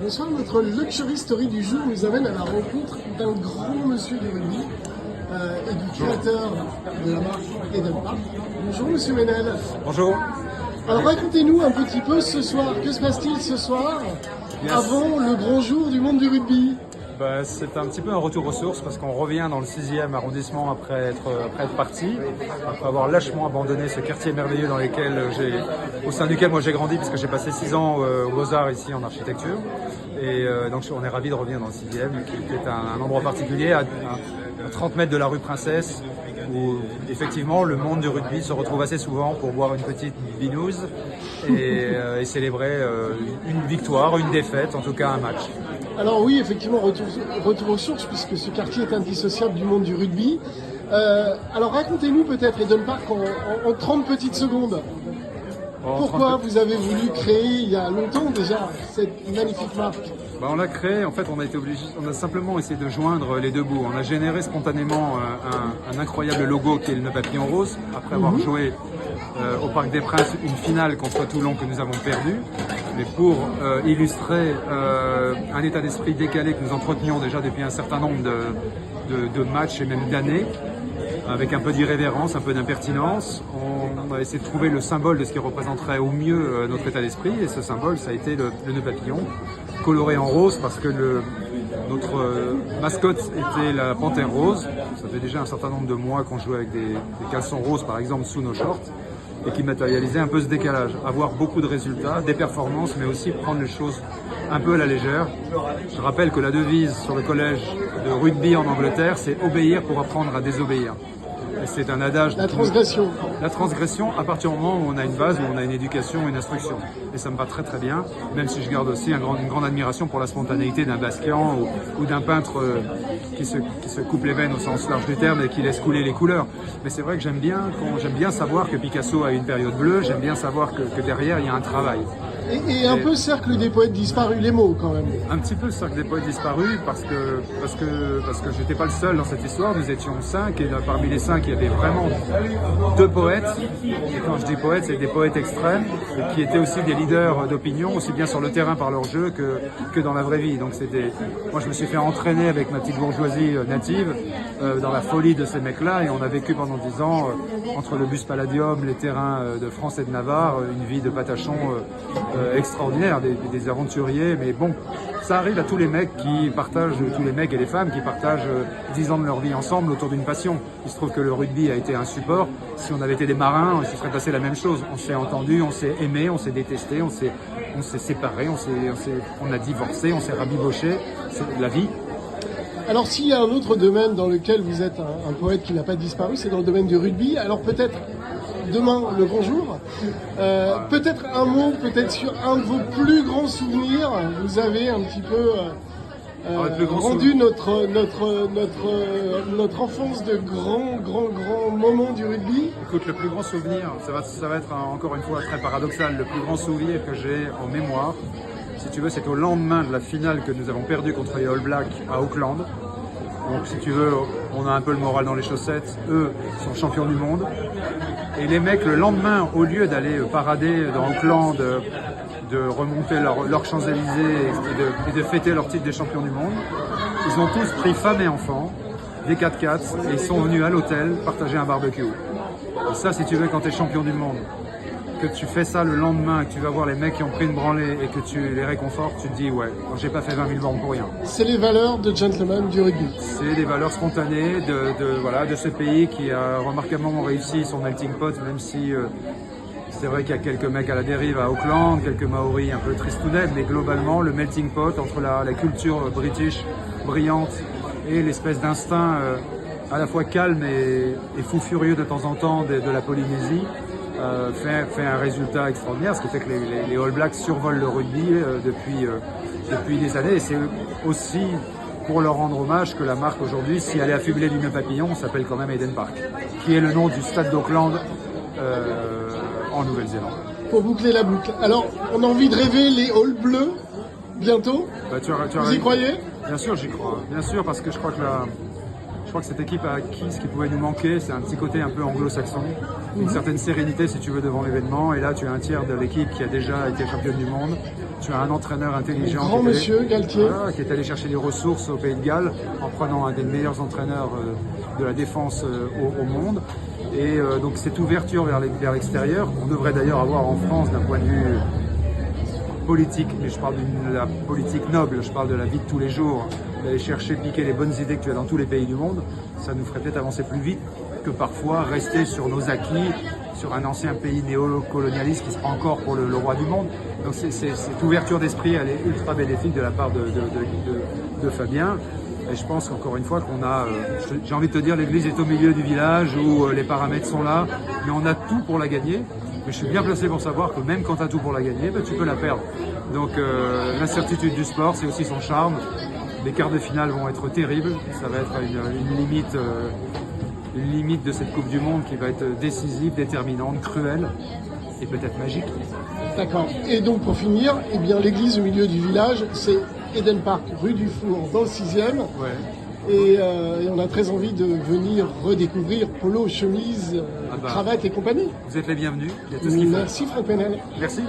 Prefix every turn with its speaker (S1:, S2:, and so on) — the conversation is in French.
S1: Bonsoir, notre Luxury Story du jour nous amène à la rencontre d'un grand monsieur du rugby et du créateur de la marque Eden Park. Bonjour monsieur Ménel.
S2: Bonjour.
S1: Alors racontez-nous un petit peu ce soir, que se passe-t-il ce soir avant le grand jour du monde du rugby?
S2: C'est un petit peu un retour aux sources parce qu'on revient dans le 6e arrondissement après être parti, après avoir lâchement abandonné ce quartier merveilleux au sein duquel moi j'ai grandi puisque j'ai passé 6 ans aux Beaux-Arts ici en architecture. Et donc on est ravis de revenir dans le 6e qui est un endroit particulier à 30 mètres de la rue Princesse où effectivement le monde du rugby se retrouve assez souvent pour boire une petite binouse et célébrer une victoire, une défaite, en tout cas un match.
S1: Alors oui, effectivement, retour aux sources, puisque ce quartier est indissociable du monde du rugby. Alors racontez-nous peut-être, Eden Park, en 30 petites secondes, pourquoi vous avez voulu créer, il y a longtemps déjà, cette magnifique marque?
S2: On l'a créé, en fait on a simplement essayé de joindre les deux bouts. On a généré spontanément un incroyable logo qui est le nœud papillon rose, après avoir joué au Parc des Princes une finale contre Toulon que nous avons perdue. Mais pour illustrer un état d'esprit décalé que nous entretenions déjà depuis un certain nombre de matchs et même d'années, avec un peu d'irrévérence, un peu d'impertinence, on a essayé de trouver le symbole de ce qui représenterait au mieux notre état d'esprit. Et ce symbole, ça a été le nœud papillon, coloré en rose parce que notre mascotte était la panthère rose. Ça fait déjà un certain nombre de mois qu'on jouait avec des caleçons roses, par exemple, sous nos shorts, et qui matérialisait un peu ce décalage. Avoir beaucoup de résultats, des performances, mais aussi prendre les choses un peu à la légère. Je rappelle que la devise sur le collège de rugby en Angleterre, c'est « obéir pour apprendre à désobéir ». C'est un adage.
S1: La transgression.
S2: La transgression, à partir du moment où on a une base, où on a une éducation, une instruction. Et ça me va très très bien, même si je garde aussi une grande admiration pour la spontanéité d'un Basquian ou d'un peintre qui se coupe les veines au sens large du terme et qui laisse couler les couleurs. Mais c'est vrai que j'aime bien savoir que Picasso a une période bleue, j'aime bien savoir que derrière il y a un travail.
S1: Et un peu cercle des poètes disparus, les mots quand même.
S2: Un petit peu le cercle des poètes disparus parce que j'étais pas le seul dans cette histoire, nous étions 5 et parmi les 5 il y avait vraiment 2 poètes. Et quand je dis poètes, c'est des poètes extrêmes qui étaient aussi des leaders d'opinion, aussi bien sur le terrain par leur jeu que dans la vraie vie. Donc moi je me suis fait entraîner avec ma petite bourgeoisie native dans la folie de ces mecs-là et on a vécu pendant 10 ans entre le bus Palladium, les terrains de France et de Navarre, une vie de patachon extraordinaire, des aventuriers, mais bon, ça arrive à tous les mecs tous les mecs et les femmes qui partagent 10 ans de leur vie ensemble autour d'une passion. Il se trouve que le rugby a été un support. Si on avait été des marins, il se serait passé la même chose. On s'est entendu, on s'est aimé, on s'est détesté, on s'est séparé, on a divorcé, on s'est rabiboché. C'est la vie.
S1: Alors s'il y a un autre domaine dans lequel vous êtes un poète qui n'a pas disparu, c'est dans le domaine du rugby. Alors peut-être demain, le grand jour, peut-être un mot, peut-être sur un de vos plus grands souvenirs. Vous avez un petit peu rendu notre enfance de grands moments du rugby.
S2: Écoute, le plus grand souvenir, ça va être encore une fois très paradoxal, le plus grand souvenir que j'ai en mémoire, si tu veux, c'est au lendemain de la finale que nous avons perdue contre les All Blacks à Auckland. Donc si tu veux, on a un peu le moral dans les chaussettes, eux sont champions du monde. Et les mecs, le lendemain, au lieu d'aller parader dans Auckland, de remonter leurs Champs-Élysées et de fêter leur titre des champions du monde, ils ont tous pris femmes et enfants, des 4x4, et ils sont venus à l'hôtel partager un barbecue. Et ça, si tu veux, quand tu es champion du monde, que tu fais ça le lendemain, que tu vas voir les mecs qui ont pris une branlée et que tu les réconfortes, tu te dis ouais, j'ai pas fait 20 000 bornes pour rien.
S1: C'est les valeurs de gentleman du rugby.
S2: C'est des valeurs spontanées de ce pays qui a remarquablement réussi son melting pot, même si c'est vrai qu'il y a quelques mecs à la dérive à Auckland, quelques Maoris un peu tristounets, mais globalement le melting pot entre la culture british brillante et l'espèce d'instinct à la fois calme et fou furieux de temps en temps de la Polynésie. Fait un résultat extraordinaire, ce qui fait que les All Blacks survolent le rugby depuis des années. Et c'est aussi pour leur rendre hommage que la marque aujourd'hui, si elle est affublée du nœud papillon, s'appelle quand même Eden Park, qui est le nom du stade d'Auckland en Nouvelle-Zélande.
S1: Pour boucler la boucle. Alors, on a envie de rêver les All Bleus bientôt. Vous y croyez?
S2: Bien sûr, j'y crois. Bien sûr, parce que je crois que crois que cette équipe a acquis ce qui pouvait nous manquer, c'est un petit côté un peu anglo-saxon, une certaine sérénité si tu veux devant l'événement. Et là, tu as un tiers de l'équipe qui a déjà été championne du monde. Tu as un entraîneur intelligent
S1: Grand monsieur Galtier.
S2: Voilà, qui est allé chercher des ressources au Pays de Galles en prenant un des meilleurs entraîneurs de la défense au monde. Et donc cette ouverture vers l'extérieur, on devrait d'ailleurs avoir en France d'un point de vue politique, mais je parle de la politique noble, je parle de la vie de tous les jours, d'aller chercher, piquer les bonnes idées que tu as dans tous les pays du monde, ça nous ferait peut-être avancer plus vite que parfois rester sur nos acquis, sur un ancien pays néocolonialiste qui se prend encore pour le roi du monde. Donc cette ouverture d'esprit, elle est ultra bénéfique de la part de Fabien. Et je pense qu'encore une fois qu'on a, j'ai envie de te dire, l'église est au milieu du village où les paramètres sont là, mais on a tout pour la gagner. Mais je suis bien placé pour savoir que même quand tu as tout pour la gagner, tu peux la perdre. Donc l'incertitude du sport, c'est aussi son charme. Les quarts de finale vont être terribles. Ça va être une limite de cette Coupe du Monde qui va être décisive, déterminante, cruelle et peut-être magique.
S1: D'accord. Et donc pour finir, eh bien l'église au milieu du village, c'est Eden Park, rue du Four, dans le 6e.
S2: Ouais.
S1: Et on a très envie de venir redécouvrir polo, chemise, cravate et compagnie.
S2: Vous êtes les bienvenus. Il y a tout ce qu'il faut.
S1: Merci Franck Penel.
S2: Merci.